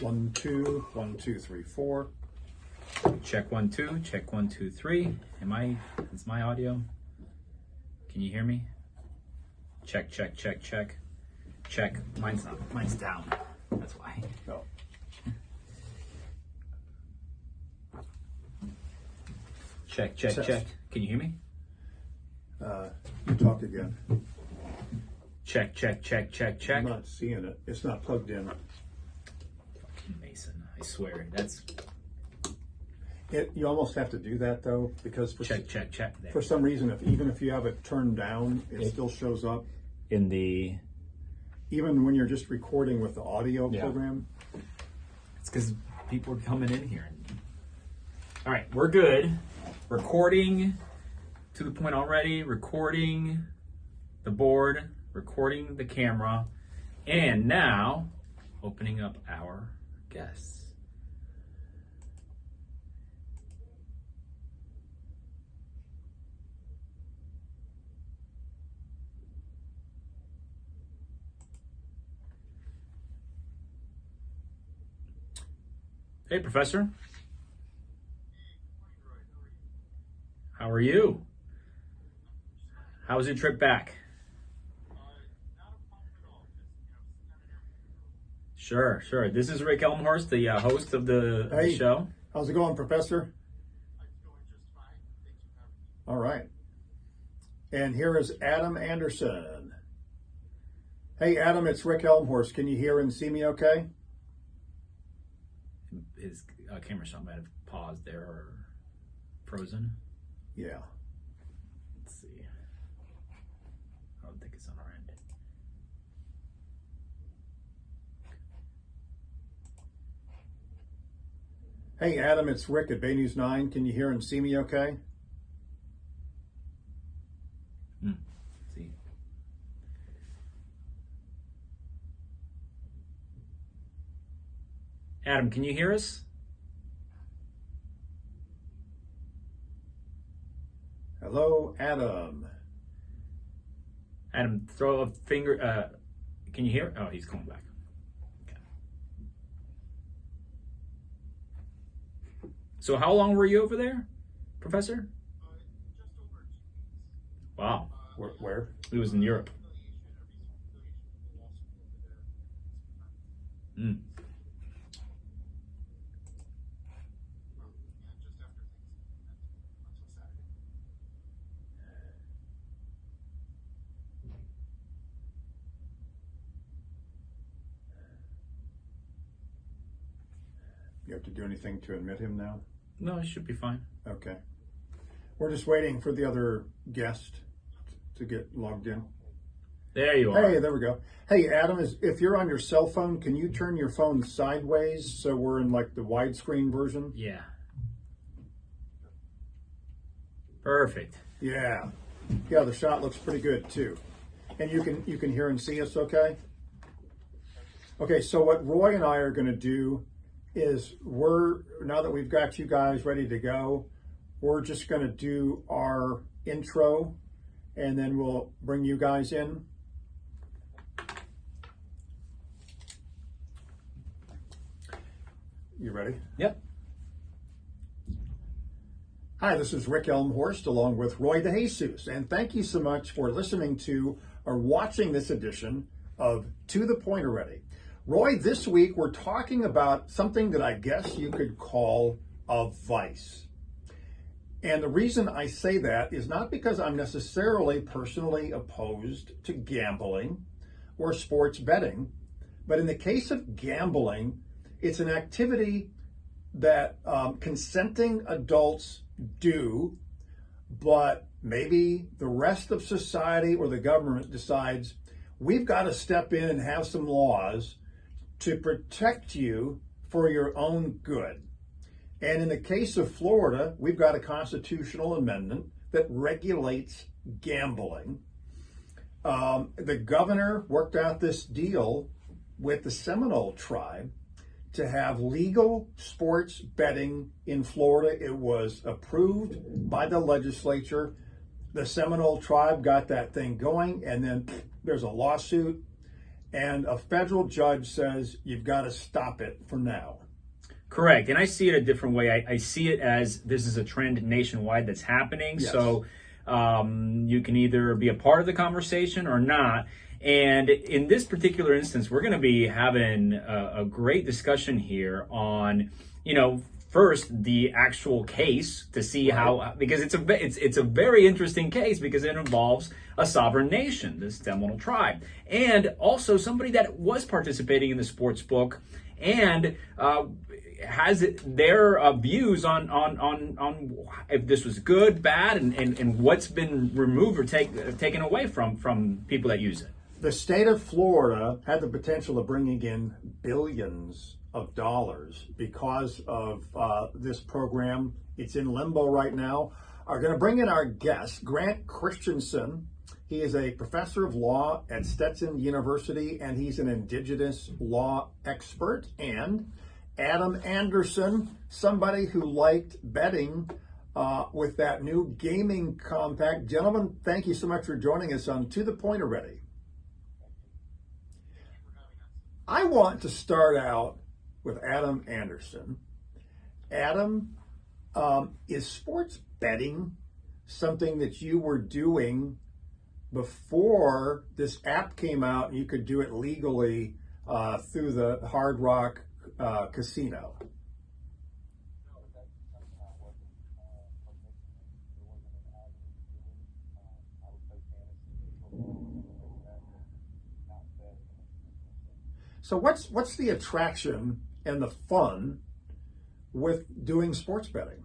1, 2, 1, 2, 3, 4. Check 1, 2. Check 1, 2, 3. Is my audio? Can you hear me? Check, check, check, check. Check. Mine's not. Mine's down. That's why. No. Check, check, Test. check. Can you hear me? You talk again. Check, check, check, check, check. I'm not seeing it. It's not plugged in. Fucking Mason. I swear. That's You almost have to do that though, because check, check, check. There. for some reason, even if you have it turned down, it still shows up. In the... Even when you're just recording with the audio program. It's because people are coming in here. All right, we're good. Recording to the point already. Recording the board. Recording the camera. And now, opening up our guests. Hey, Professor. How are you? How was your trip back? Sure, sure. This is Rick Elmhorst, the host of the show. How's it going, Professor? All right. And here is Adam Anderson. Hey, Adam, it's Rick Elmhorst. Can you hear and see me okay? His camera shot might have paused there or frozen. Yeah. Let's see. I don't think it's on our end. Hey, Adam, it's Rick at Bay News 9. Can you hear and see me okay? Let's see. Adam, can you hear us? Hello, Adam. Adam, throw a finger. Can you hear? Oh, he's coming back. Okay. So how long were you over there, Professor? Just over 2 weeks. Wow. Where? It was in Europe. Mm. Just after Thanksgiving, until Saturday. You have to do anything to admit him now? No, it should be fine. Okay. We're just waiting for the other guest to get logged in. There you are. Hey, there we go. Hey, Adam, if you're on your cell phone, can you turn your phone sideways so we're in like the widescreen version? Yeah. Perfect. Yeah. Yeah, the shot looks pretty good too. And you can hear and see us okay? Okay, so what Roy and I are going to do is now that we've got you guys ready to go, we're just going to do our intro and then we'll bring you guys in. You ready? Yep. Hi, this is Rick Elmhorst along with Roy DeJesus, and thank you so much for listening to or watching this edition of To the Point Already. Roy, this week we're talking about something that I guess you could call a vice. And the reason I say that is not because I'm necessarily personally opposed to gambling or sports betting, but in the case of gambling, it's an activity that consenting adults do, but maybe the rest of society or the government decides we've got to step in and have some laws to protect you for your own good. And in the case of Florida, we've got a constitutional amendment that regulates gambling. The governor worked out this deal with the Seminole tribe to have legal sports betting in Florida. It was approved by the legislature. The Seminole tribe got that thing going, and then there's a lawsuit, and a federal judge says you've got to stop it for now. Correct. And I see it a different way. I see it as this is a trend nationwide that's happening. Yes. So you can either be a part of the conversation or not. And in this particular instance, we're going to be having a great discussion here on, first the actual case to see how, because it's a very interesting case because it involves a sovereign nation, the Seminole tribe, and also somebody that was participating in the sports book and has their views on if this was good, bad, and what's been removed or taken away from people that use it. The state of Florida had the potential of bringing in billions of dollars because of this program. It's in limbo right now. Are going to bring in our guest, Grant Christensen. He is a professor of law at Stetson University, and he's an indigenous law expert. And Adam Anderson, somebody who liked betting with that new gaming compact. Gentlemen, thank you so much for joining us on To the Point Already. I want to start out with Adam Anderson. Adam, is sports betting something that you were doing before this app came out and you could do it legally through the Hard Rock Casino? So what's the attraction and the fun with doing sports betting?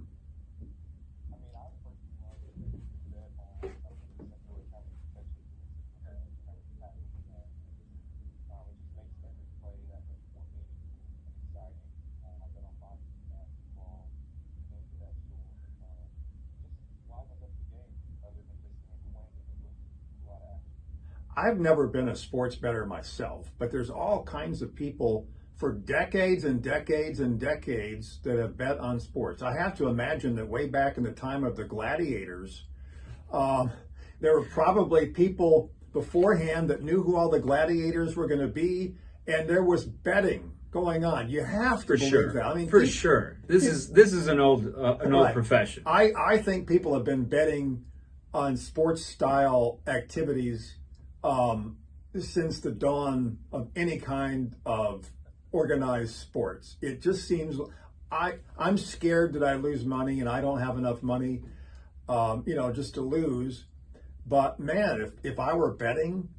I've never been a sports bettor myself, but there's all kinds of people for decades and decades and decades that have bet on sports. I have to imagine that way back in the time of the gladiators, there were probably people beforehand that knew who all the gladiators were going to be, and there was betting going on. You have to believe that. I mean, for sure. This is an old right. profession. I think people have been betting on sports style activities since the dawn of any kind of organized sports. It just seems I'm scared that I lose money and I don't have enough money, just to lose. But man, if I were betting,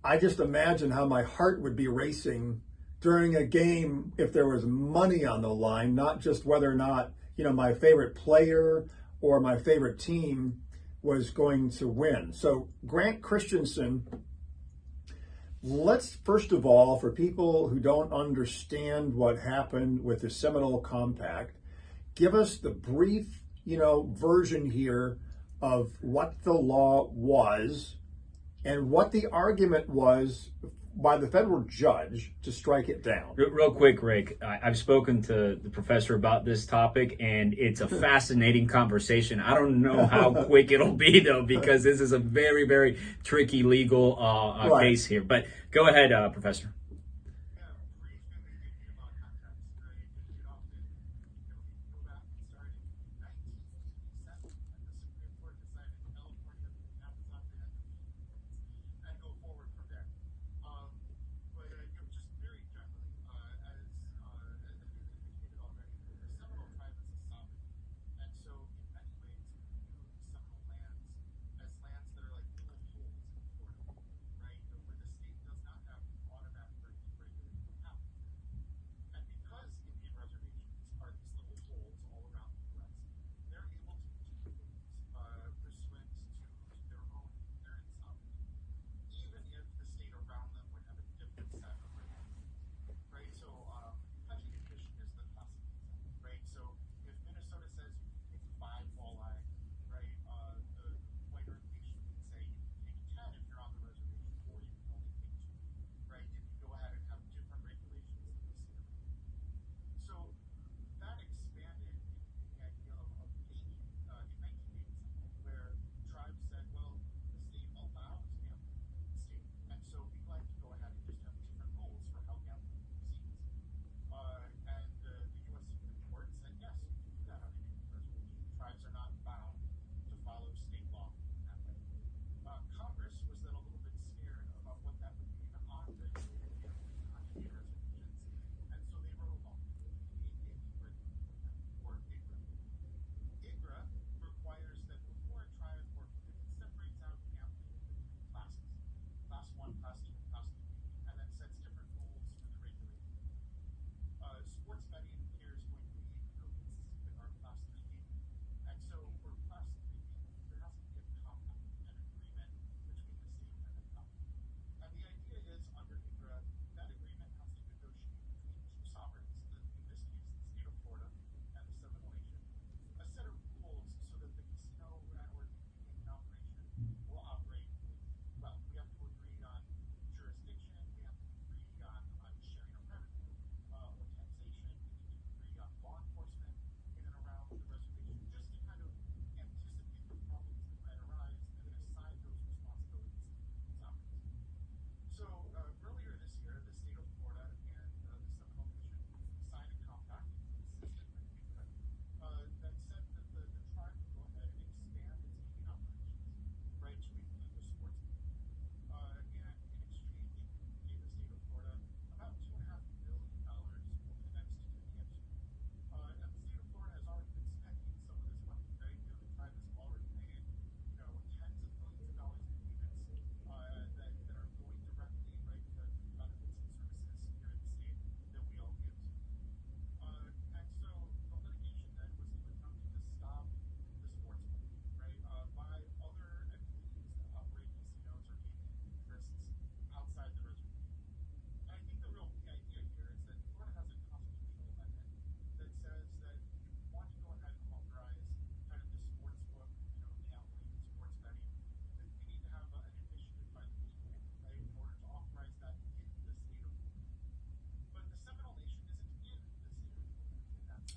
I just imagine how my heart would be racing during a game if there was money on the line, not just whether or not, my favorite player or my favorite team was going to win. So Grant Christensen, let's first of all, for people who don't understand what happened with the Seminole Compact, give us the brief, version here of what the law was and what the argument was by the federal judge to strike it down. Real quick, Rick, I've spoken to the professor about this topic, and it's a fascinating conversation. I don't know how quick it'll be, though, because this is a very, very tricky legal case here. But go ahead, Professor.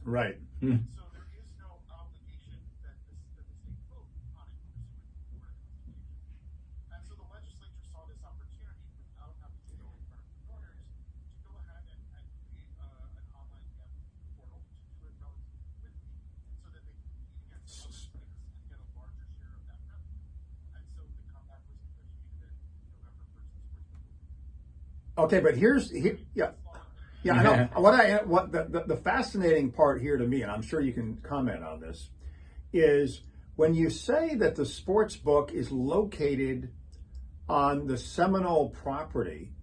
Right. So there is no obligation that the state vote on it pursuant to the Florida Constitution. And so the legislature saw this opportunity without having to go in front of the voters to go ahead and create an online gambling portal to do it relatively quickly so that they can compete against other states and get a larger share of that revenue. And so the compact was negotiated in November 1st. Okay, but yeah. Yeah, I know. What the fascinating part here to me, and I'm sure you can comment on this, is when you say that the sports book is located on the Seminole property,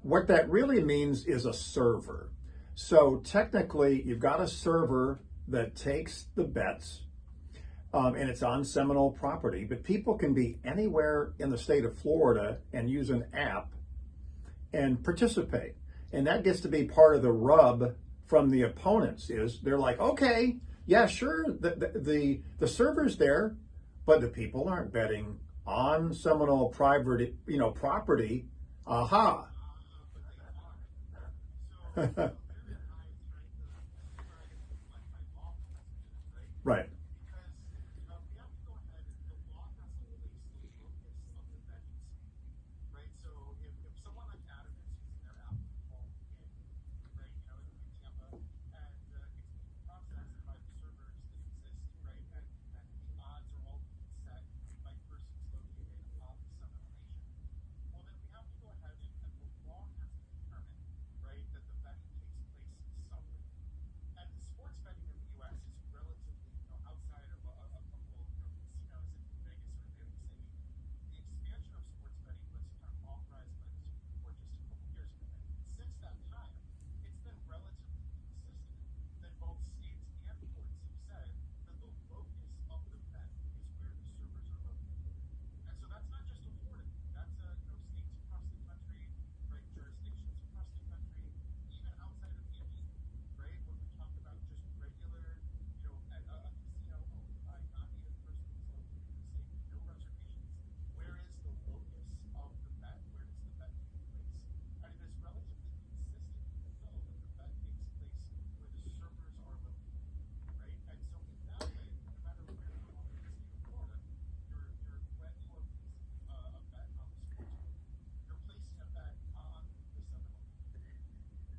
what that really means is a server. So technically, you've got a server that takes the bets, and it's on Seminole property, but people can be anywhere in the state of Florida and use an app and participate. And that gets to be part of the rub from the opponents is they're like, okay, yeah, sure, the server's there, but the people aren't betting on Seminole property. Aha. Right.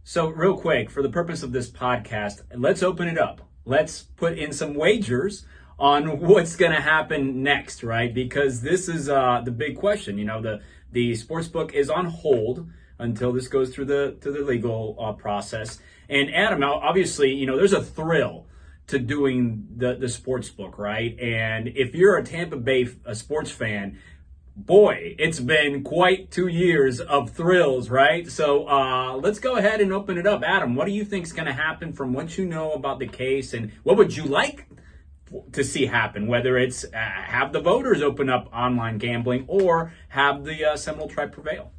So real quick, for the purpose of this podcast, let's open it up. Let's put in some wagers on what's going to happen next, right? Because this is the big question. The sports book is on hold until this goes through the legal process. And Adam, obviously, there's a thrill to doing the sports book, right? And if you're a Tampa Bay sports fan, boy, it's been quite 2 years of thrills, right? So let's go ahead and open it up. Adam, what do you think is going to happen from what you know about the case, and what would you like to see happen, whether it's have the voters open up online gambling or have the Seminole Tribe prevail?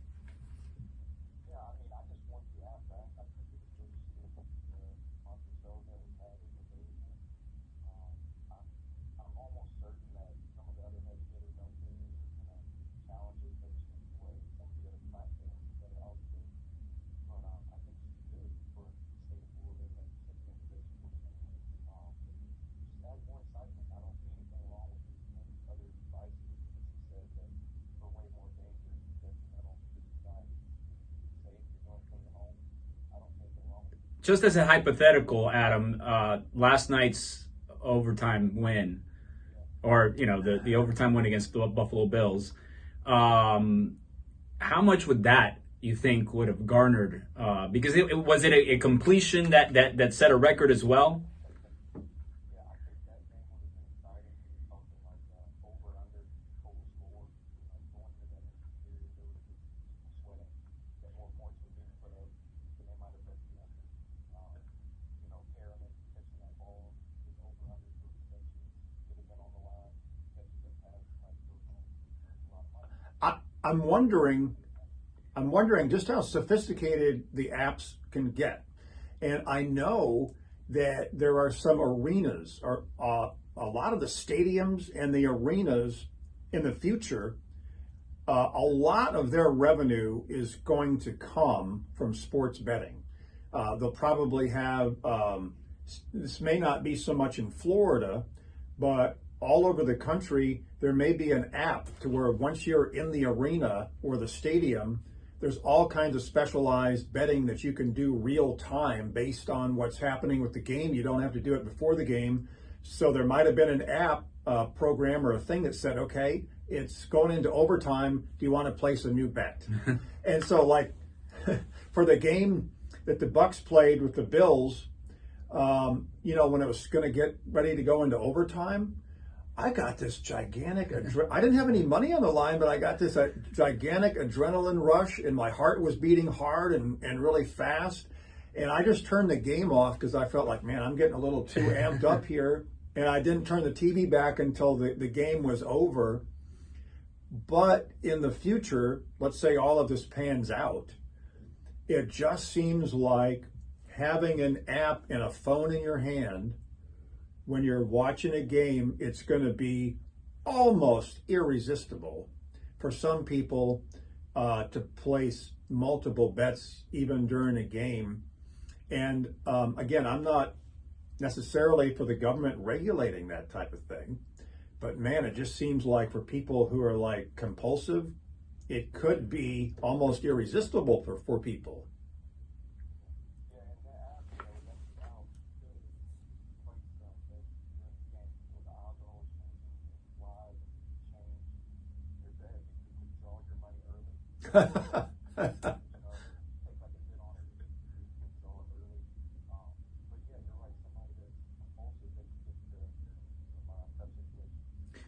Just as a hypothetical, Adam, last night's overtime win, or the overtime win against the Buffalo Bills, how much would that you think would have garnered? Because was it a completion that set a record as well? I'm wondering just how sophisticated the apps can get. And I know that there are some arenas, or a lot of the stadiums and the arenas in the future, a lot of their revenue is going to come from sports betting. They'll probably have this may not be so much in Florida, but all over the country, there may be an app to where once you're in the arena or the stadium, there's all kinds of specialized betting that you can do real time based on what's happening with the game. You don't have to do it before the game. So there might have been an app program or a thing that said, okay, it's going into overtime. Do you want to place a new bet? And so, like, for the game that the Bucks played with the Bills, when it was going to get ready to go into overtime, I got this gigantic, I didn't have any money on the line, but I got this gigantic adrenaline rush and my heart was beating hard and really fast. And I just turned the game off because I felt like, man, I'm getting a little too amped up here. And I didn't turn the TV back until the game was over. But in the future, let's say all of this pans out, it just seems like having an app and a phone in your hand when you're watching a game, it's going to be almost irresistible for some people to place multiple bets even during a game. And again, I'm not necessarily for the government regulating that type of thing, but man, it just seems like for people who are like compulsive, it could be almost irresistible for people.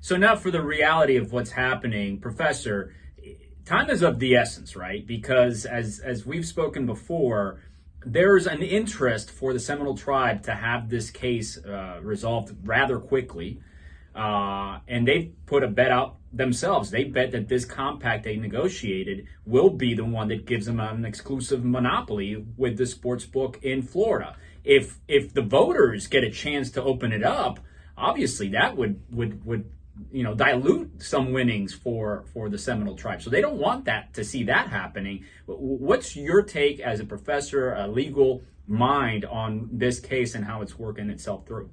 So now for the reality of what's happening, Professor, time is of the essence, right? Because as we've spoken before, there's an interest for the Seminole tribe to have this case resolved rather quickly. And they put a bet out themselves. They bet that this compact they negotiated will be the one that gives them an exclusive monopoly with the sports book in Florida. If the voters get a chance to open it up, obviously that would dilute some winnings for the Seminole tribe. So they don't want that to see that happening. What's your take as a professor, a legal mind on this case and how it's working itself through?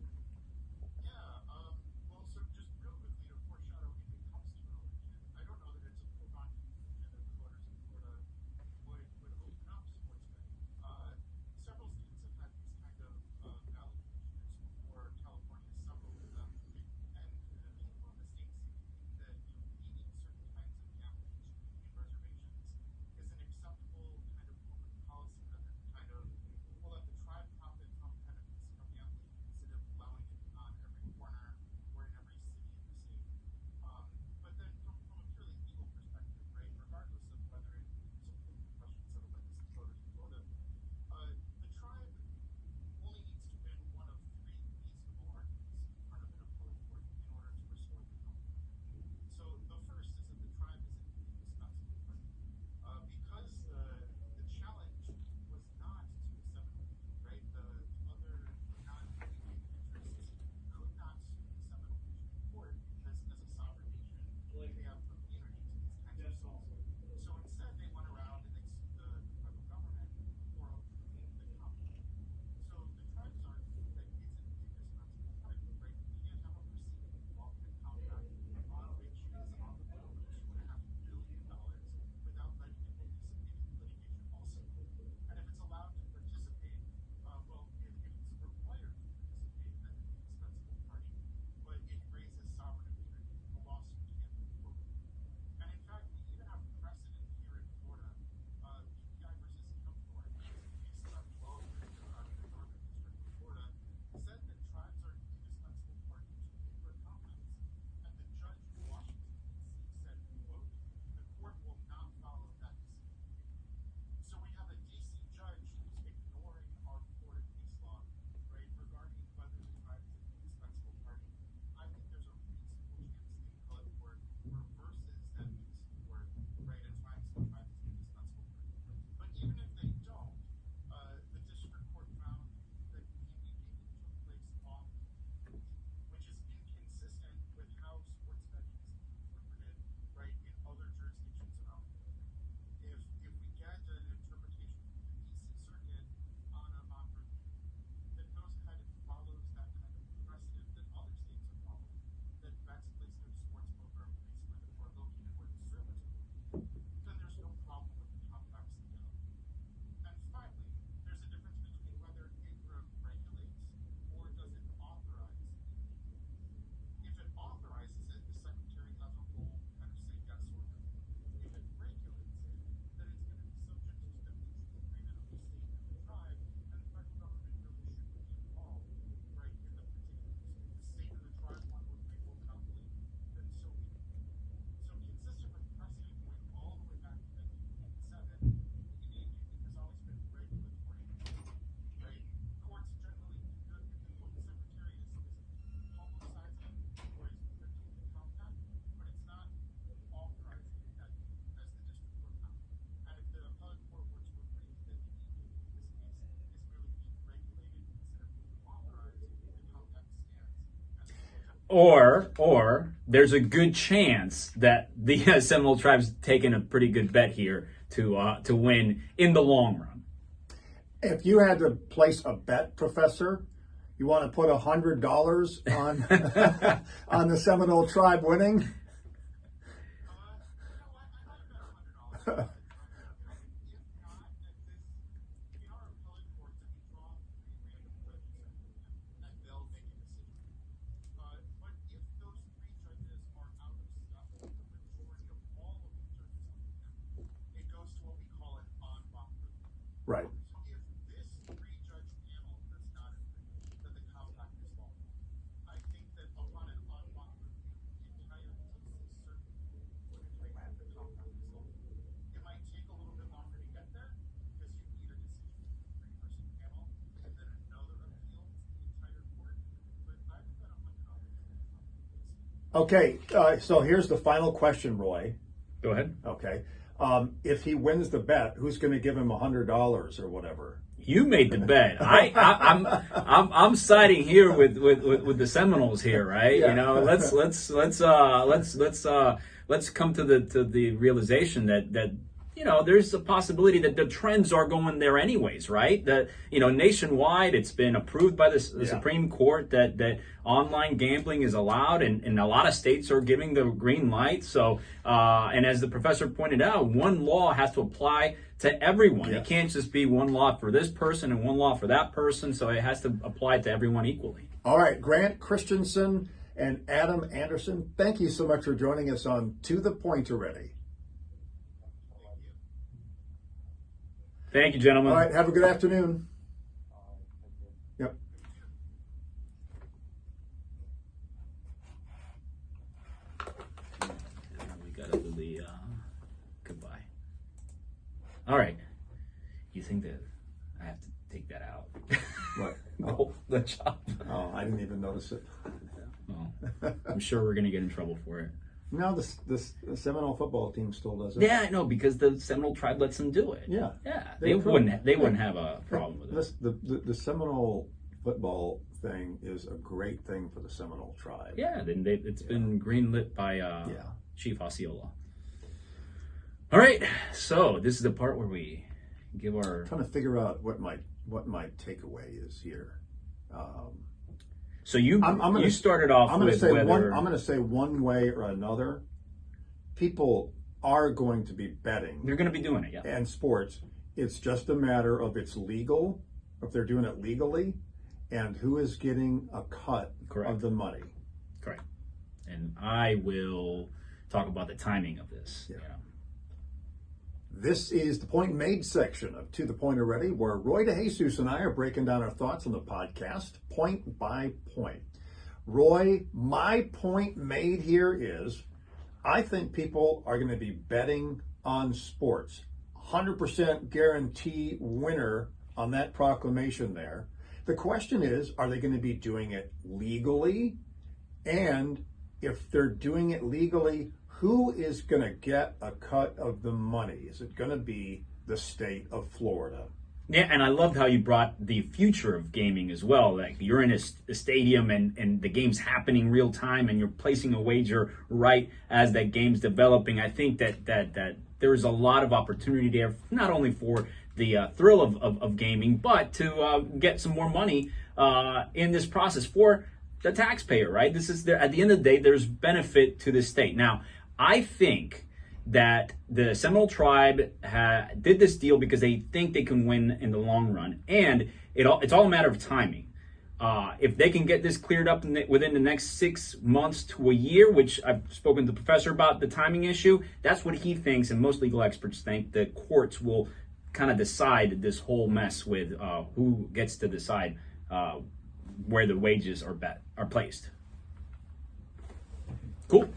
Or there's a good chance that the Seminole Tribe's taking a pretty good bet here to win in the long run. If you had to place a bet, Professor, you want to put $100 on on the Seminole Tribe winning? You know what? I might bet $100. If not, that this in our appellate courts, if you draw three random judges and they'll make a decision. But if those three judges are out of step with the majority of all of the judges on the panel, it goes to what we call an en banc review. Right. So if this three-judge panel does not agree that the compact is lawful, I think that upon an en banc review, the entire DC circuit would agree that the compact is lawful. It might take a little bit longer to get there because you need a decision from the three-person panel and then another appeal to the entire court. But I would bet $100. Okay, so here's the final question, Roy. Go ahead. Okay. If he wins the bet, who's going to give him $100 or whatever? You made the bet. I'm siding here with the Seminoles here, right? Yeah. You know, let's come to the realization that you know, there's a possibility that the trends are going there anyways, right? That, you know, nationwide, it's been approved by the Supreme Court that online gambling is allowed, and a lot of states are giving the green light. So, and as the professor pointed out, one law has to apply to everyone. Yes. It can't just be one law for this person and one law for that person. So it has to apply to everyone equally. All right, Grant Christensen and Adam Anderson, thank you so much for joining us on To the Point Already. Thank you, gentlemen. All right, have a good afternoon. Yep. We gotta do the goodbye. All right. You think that I have to take that out? What? No, the chop. Oh, I didn't even notice it. Well, I'm sure we're gonna get in trouble for it. No, the Seminole football team still does it. Yeah, I know, because the Seminole Tribe lets them do it. Yeah. Yeah, They they approve. wouldn't have a problem with it. The Seminole football thing is a great thing for the Seminole Tribe. Yeah, then it's been greenlit by Yeah. Chief Osceola. All right, so this is the part where we give our. Trying to figure out what my takeaway is here. So you gonna- you started off I'm going to with say whether I'm going to say one way or another. People are going to be betting they're going to be doing it. Yeah. and sports. It's just a matter of it's legal, if they're doing it legally, and who is getting a cut Correct. of the money. Correct. And I will talk about the timing of this. Yeah. You know. This is the Point Made section of To the Point Already, where Roy DeJesus and I are breaking down our thoughts on the podcast, point by point. Roy, my point made here is I think people are going to be betting on sports. 100% guarantee winner on that proclamation there. The question is, are they going to be doing it legally? And if they're doing it legally, who is going to get a cut of the money? Is it going to be the state of Florida? Yeah, and I loved how you brought the future of gaming as well. Like you're in a stadium and the game's happening real time, and you're placing a wager right as that game's developing. I think that there is a lot of opportunity there, not only for the thrill of gaming, but to get some more money in this process for the taxpayer. Right? This is at the end of the day, there's benefit to the state. Now, I think that the Seminole Tribe did this deal because they think they can win in the long run, and it's all a matter of timing. If they can get this cleared up within the next 6 months to a year, which I've spoken to the professor about the timing issue, that's what he thinks, and most legal experts think the courts will kind of decide this whole mess with who gets to decide where the wages are placed. Cool.